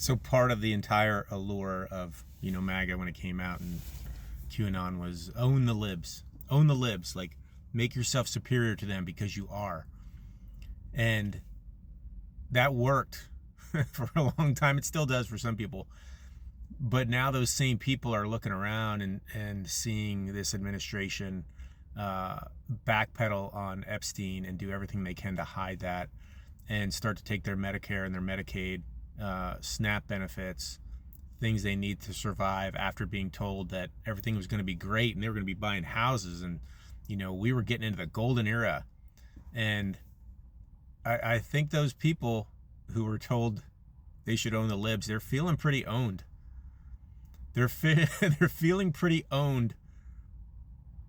So part of the entire allure of, MAGA when it came out and QAnon was own the libs. Own the libs. Like, make yourself superior to them because you are. And that worked for a long time. It still does for some people. But now those same people are looking around and seeing this administration backpedal on Epstein and do everything they can to hide that and start to take their Medicare and their Medicaid, SNAP benefits, things they need to survive after being told that everything was going to be great and they were going to be buying houses and, we were getting into the golden era. And I think those people who were told they should own the libs, they're feeling pretty owned. They're feeling pretty owned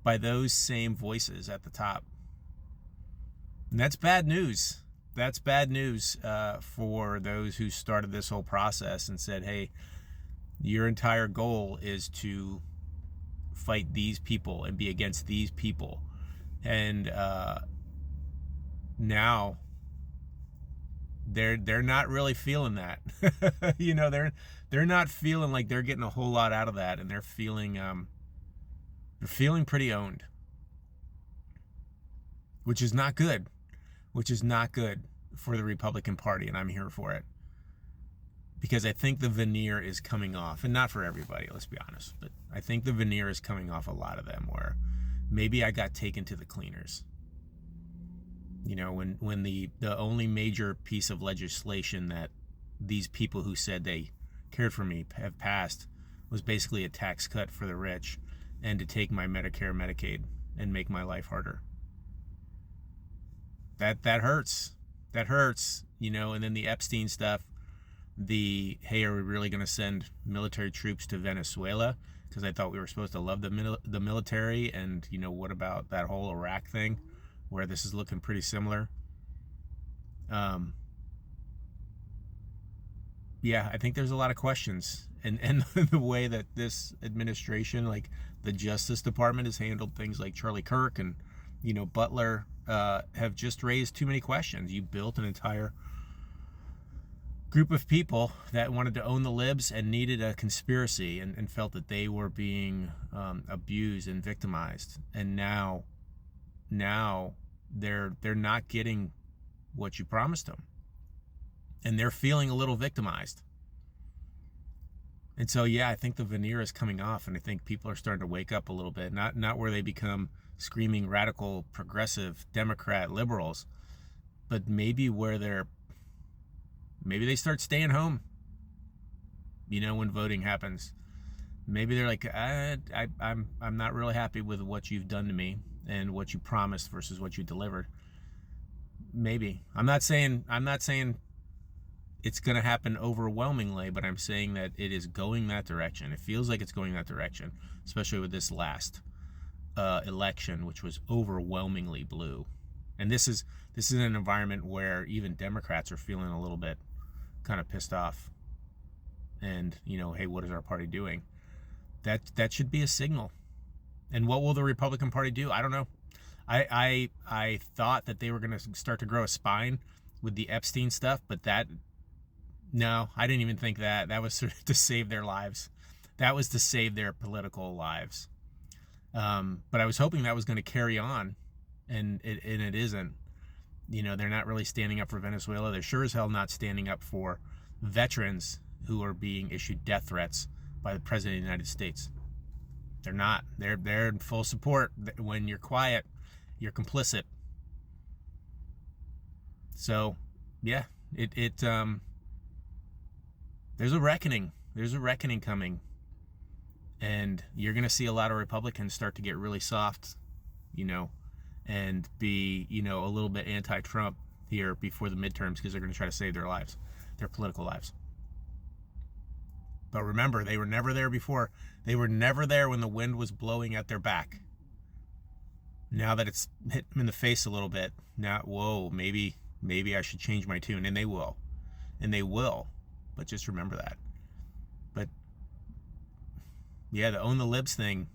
by those same voices at the top. And that's bad news. That's bad news for those who started this whole process and said, hey, your entire goal is to fight these people and be against these people. And now they're not really feeling that. They're not feeling like they're getting a whole lot out of that, and they're feeling pretty owned, which is not good. Which is not good for the Republican Party, and I'm here for it. Because I think the veneer is coming off, and not for everybody, let's be honest, but I think the veneer is coming off a lot of them where maybe I got taken to the cleaners. When the only major piece of legislation that these people who said they cared for me have passed was basically a tax cut for the rich and to take my Medicare, Medicaid and make my life harder. That hurts. That hurts, and then the Epstein stuff, hey, are we really going to send military troops to Venezuela? Because I thought we were supposed to love the military, and, what about that whole Iraq thing, where this is looking pretty similar? Yeah, I think there's a lot of questions. And the way that this administration, like the Justice Department, has handled things like Charlie Kirk and, Butler, have just raised too many questions. You built an entire group of people that wanted to own the libs and needed a conspiracy and felt that they were being abused and victimized. And now they're not getting what you promised them. And they're feeling a little victimized. And so, yeah, I think the veneer is coming off, and I think people are starting to wake up a little bit. Not where they become screaming radical, progressive, Democrat liberals, but maybe where maybe they start staying home, when voting happens. Maybe they're like, I'm not really happy with what you've done to me and what you promised versus what you delivered. Maybe. I'm not saying it's going to happen overwhelmingly, but I'm saying that it is going that direction. It feels like it's going that direction, especially with this last election, which was overwhelmingly blue. And this is an environment where even Democrats are feeling a little bit kind of pissed off. And, hey, what is our party doing? That should be a signal. And what will the Republican Party do? I don't know. I thought that they were going to start to grow a spine with the Epstein stuff, but no, I didn't even think that. That was sort of to save their lives. That was to save their political lives. But I was hoping that was going to carry on, and it isn't. They're not really standing up for Venezuela. They're sure as hell not standing up for veterans who are being issued death threats by the President of the United States. They're not. They're in full support. When you're quiet, you're complicit. So, yeah, there's a reckoning. There's a reckoning coming. And you're going to see a lot of Republicans start to get really soft, and be, a little bit anti-Trump here before the midterms because they're going to try to save their lives, their political lives. But remember, they were never there before. They were never there when the wind was blowing at their back. Now that it's hit them in the face a little bit, now, whoa, maybe I should change my tune. And they will. But just remember that. But yeah, the own the libs thing,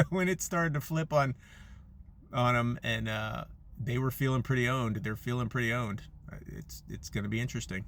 when it started to flip on them, and they were feeling pretty owned. They're feeling pretty owned. It's going to be interesting.